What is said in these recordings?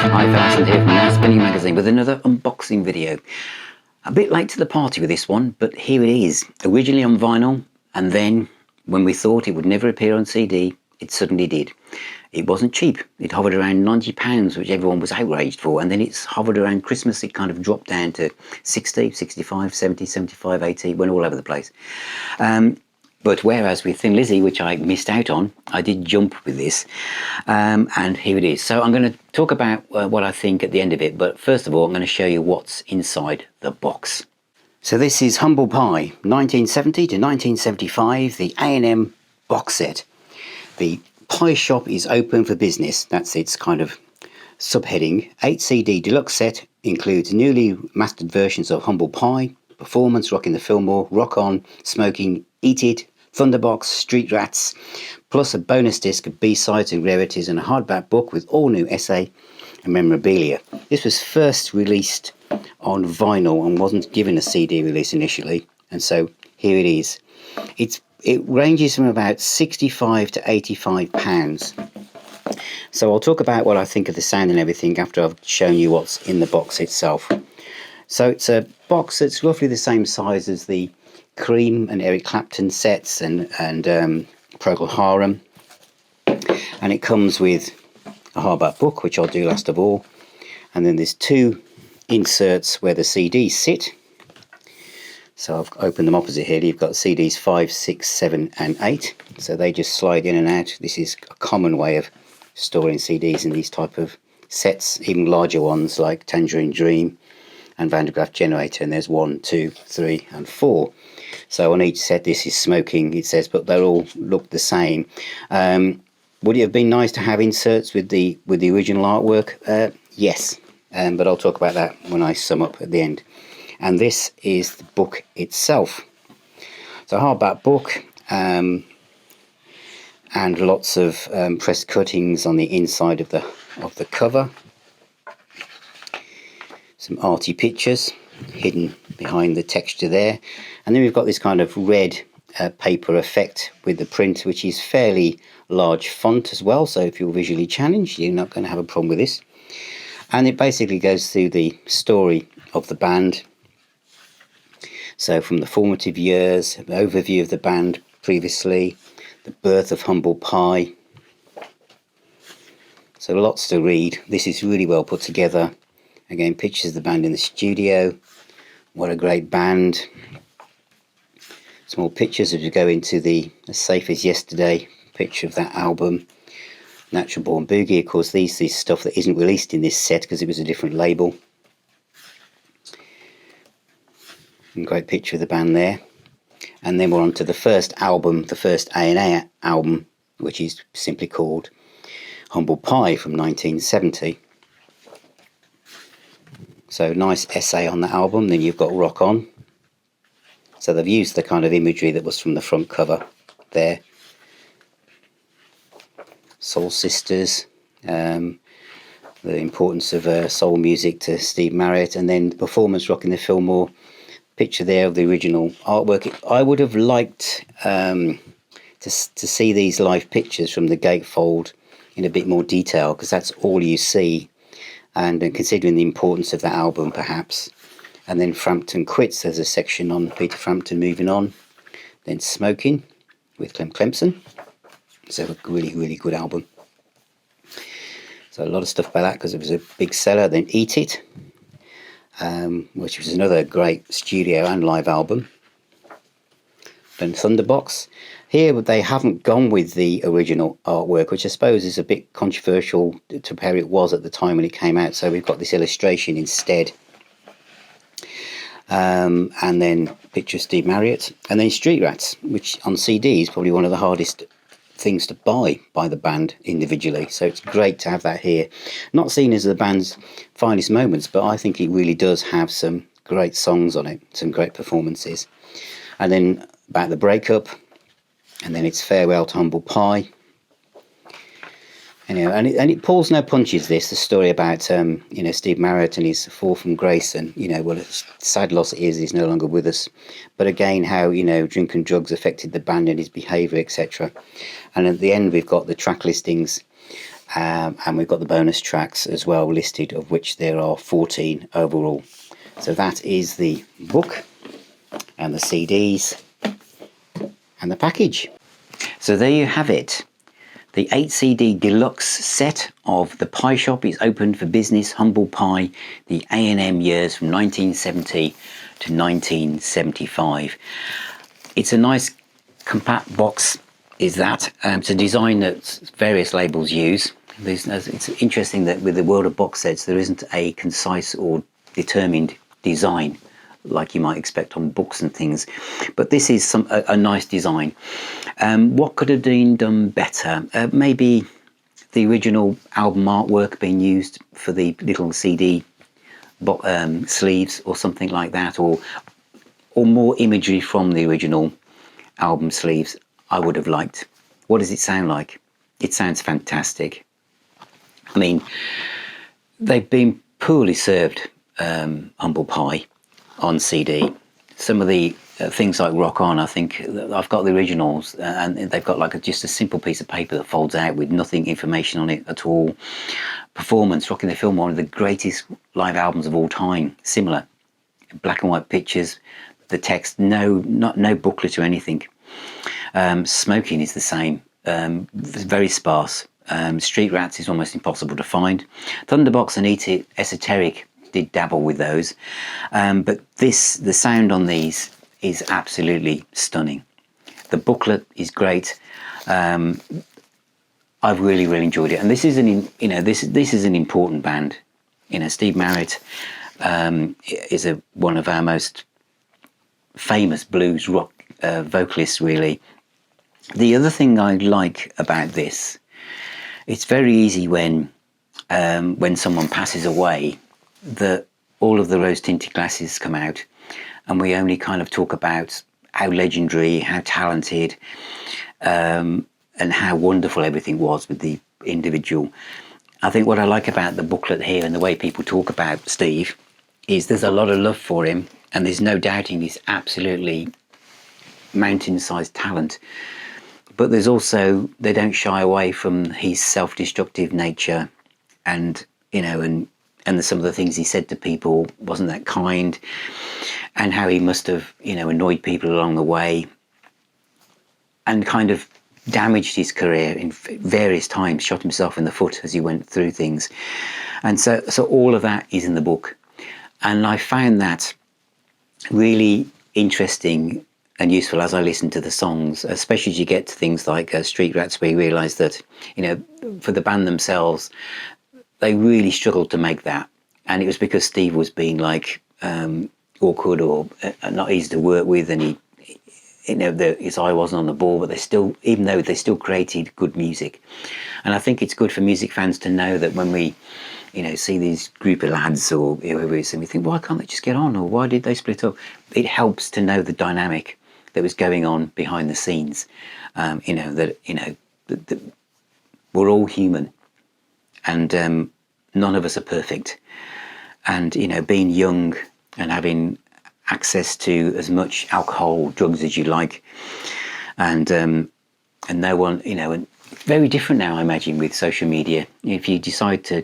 Hi Aston here from Aston magazine with another unboxing video. A bit late to the party with this one, but here it is. Originally on vinyl, and then when we thought it would never appear on CD, it suddenly did. It wasn't cheap. It hovered around £90, which everyone was outraged for, and then it's hovered around Christmas. It kind of dropped down to 60, 65, 70, 75, 80, went all over the place. But whereas with Thin Lizzy, which I missed out on, I did jump with this, and here it is. So I'm going to talk about what I think at the end of it, but first of all I'm going to show you what's inside the box. So this is Humble Pie, 1970 to 1975, the A&M Box Set. The pie shop is open for business, that's its kind of subheading. 8CD Deluxe set includes newly mastered versions of Humble Pie, Performance, Rockin the Filmore, Rock On, Smokin, Eat It, Thunderbox, Street Rats, plus a bonus disc of B-sides and rarities and a hardback book with all new essay and memorabilia. This was first released on vinyl and wasn't given a CD release initially, and so here it is. It ranges from about £65 to £85. So I'll talk about what I think of the sound and everything after I've shown you what's in the box itself. So it's a box that's roughly the same size as the Cream and Eric Clapton sets and Procol Harum, and it comes with a hardback book, which I'll do last of all, and then there's two inserts where the CDs sit. So I've opened them opposite here. You've got CDs 5, 6, 7 and 8, so they just slide in and out. This is a common way of storing CDs in these type of sets, even larger ones like Tangerine Dream and Van de Graaff Generator, and there's 1, 2, 3 and 4. So on each set this is Smokin, it says, but they all look the same. Would it have been nice to have inserts with the original artwork? Yes, but I'll talk about that when I sum up at the end. And this is the book itself. It's a hardback book, and lots of pressed cuttings on the inside of the cover. Some arty pictures hidden behind the texture there, and then we've got this kind of red paper effect with the print, which is fairly large font as well, so if you're visually challenged you're not going to have a problem with this. And it basically goes through the story of the band, so from the formative years, an overview of the band previously, the birth of Humble Pie, so lots to read. This is really well put together. Again, pictures of the band in the studio. What a great band. Small pictures as we go into the As Safe as Yesterday picture of that album. Natural Born Boogie, of course, this is stuff that isn't released in this set because it was a different label. And great picture of the band there. And then we're on to the first album, the first A&A album, which is simply called Humble Pie from 1970. So nice essay on the album. Then you've got Rock On. So they've used the kind of imagery that was from the front cover there. Soul Sisters, the importance of soul music to Steve Marriott, and then Performance, Rockin the Filmore. Picture there of the original artwork. I would have liked to see these live pictures from the gatefold in a bit more detail, because that's all you see. And considering the importance of that album, perhaps. And then Frampton Quits, there's a section on Peter Frampton moving on. Then Smokin with Clem Clemson. So a really, really good album. So a lot of stuff about that because it was a big seller. Then Eat It, which was another great studio and live album. Then Thunderbox. Here they haven't gone with the original artwork, which I suppose is a bit controversial to where it was at the time when it came out. So we've got this illustration instead. And then picture of Steve Marriott. And then Street Rats, which on CD is probably one of the hardest things to buy by the band individually. So it's great to have that here. Not seen as the band's finest moments, but I think it really does have some great songs on it, some great performances. And then about the breakup. And then it's Farewell to Humble Pie. And it pulls no punches, this, the story about, Steve Marriott and his fall from grace, and, what a sad loss it is, he's no longer with us. But again, how, drink and drugs affected the band and his behaviour, etc. And at the end, we've got the track listings and we've got the bonus tracks as well listed, of which there are 14 overall. So that is the book and the CDs and the package. So there you have it. The 8CD Deluxe set of The Pie Shop is opened for business, Humble Pie, the A&M years from 1970 to 1975. It's a nice compact box, is that. It's a design that various labels use. It's interesting that with the world of box sets, there isn't a concise or determined design like you might expect on books and things, but this is a nice design. What could have been done better? Maybe the original album artwork being used for the little CD sleeves or something like that, or more imagery from the original album sleeves. I would have liked. What does it sound like? It sounds fantastic. I mean, they've been poorly served, Humble Pie, on CD. Some of the things like Rock On, I think I've got the originals, and they've got like just a simple piece of paper that folds out with nothing information on it at all. Performance, Rockin the Filmore, one of the greatest live albums of all time. Similar, black and white pictures, the text, no booklet or anything. Smokin is the same, very sparse. Street Rats is almost impossible to find. Thunderbox and Eat It Esoteric did dabble with those, but the sound on these is absolutely stunning. The booklet is great. I've really enjoyed it, and this is this is an important band. Steve Marriott is one of our most famous blues rock vocalists, really. The other thing I like about this, it's very easy when someone passes away that all of the rose-tinted glasses come out, and we only kind of talk about how legendary, how talented, and how wonderful everything was with the individual. I think what I like about the booklet here and the way people talk about Steve is there's a lot of love for him, and there's no doubting his absolutely mountain-sized talent. But there's also, they don't shy away from his self-destructive nature, and some of the things he said to people wasn't that kind, and how he must have annoyed people along the way and kind of damaged his career in various times, shot himself in the foot as he went through things. And so all of that is in the book, and I found that really interesting and useful as I listened to the songs, especially as you get to things like Street Rats, where you realise that for the band themselves, they really struggled to make that, and it was because Steve was being awkward or not easy to work with, and his eye wasn't on the ball. But even though they still created good music, and I think it's good for music fans to know that when we, see these group of lads or whoever it is, and we think, why can't they just get on, or why did they split up? It helps to know the dynamic that was going on behind the scenes. That we're all human. And none of us are perfect. And, being young and having access to as much alcohol or drugs as you like, and no one, and very different now, I imagine, with social media. If you decide to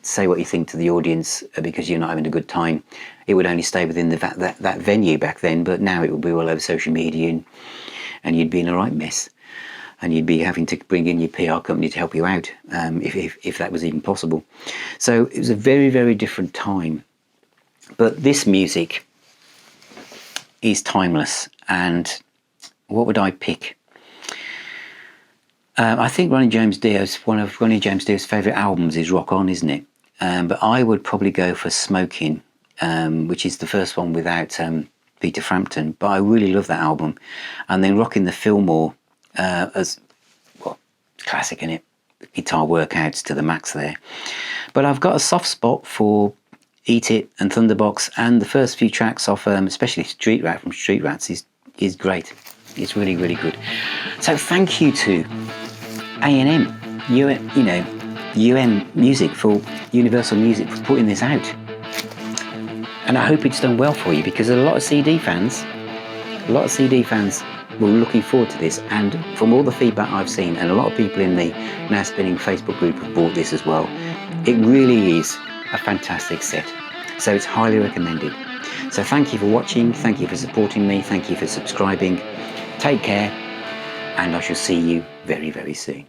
say what you think to the audience because you're not having a good time, it would only stay within that venue back then, but now it would be all over social media, and you'd be in a right mess. And you'd be having to bring in your PR company to help you out, if that was even possible. So it was a very, very different time. But this music is timeless. And what would I pick? I think one of Ronnie James Dio's favourite albums is Rock On, isn't it? But I would probably go for Smokin, which is the first one without Peter Frampton. But I really love that album. And then Rockin the Filmore, classic, in it, guitar workouts to the max there. But I've got a soft spot for Eat It and Thunderbox, and the first few tracks off, especially Street Rat from Street Rats, is great. It's really, really good. So thank you to A&M, UM Music, for Universal Music, for putting this out. And I hope it's done well for you, because a lot of CD fans were looking forward to this, and from all the feedback I've seen, and a lot of people in the Now Spinning Facebook group have bought this as well, it really is a fantastic set. So it's highly recommended. So thank you for watching, thank you for supporting me, thank you for subscribing. Take care, and I shall see you very, very soon.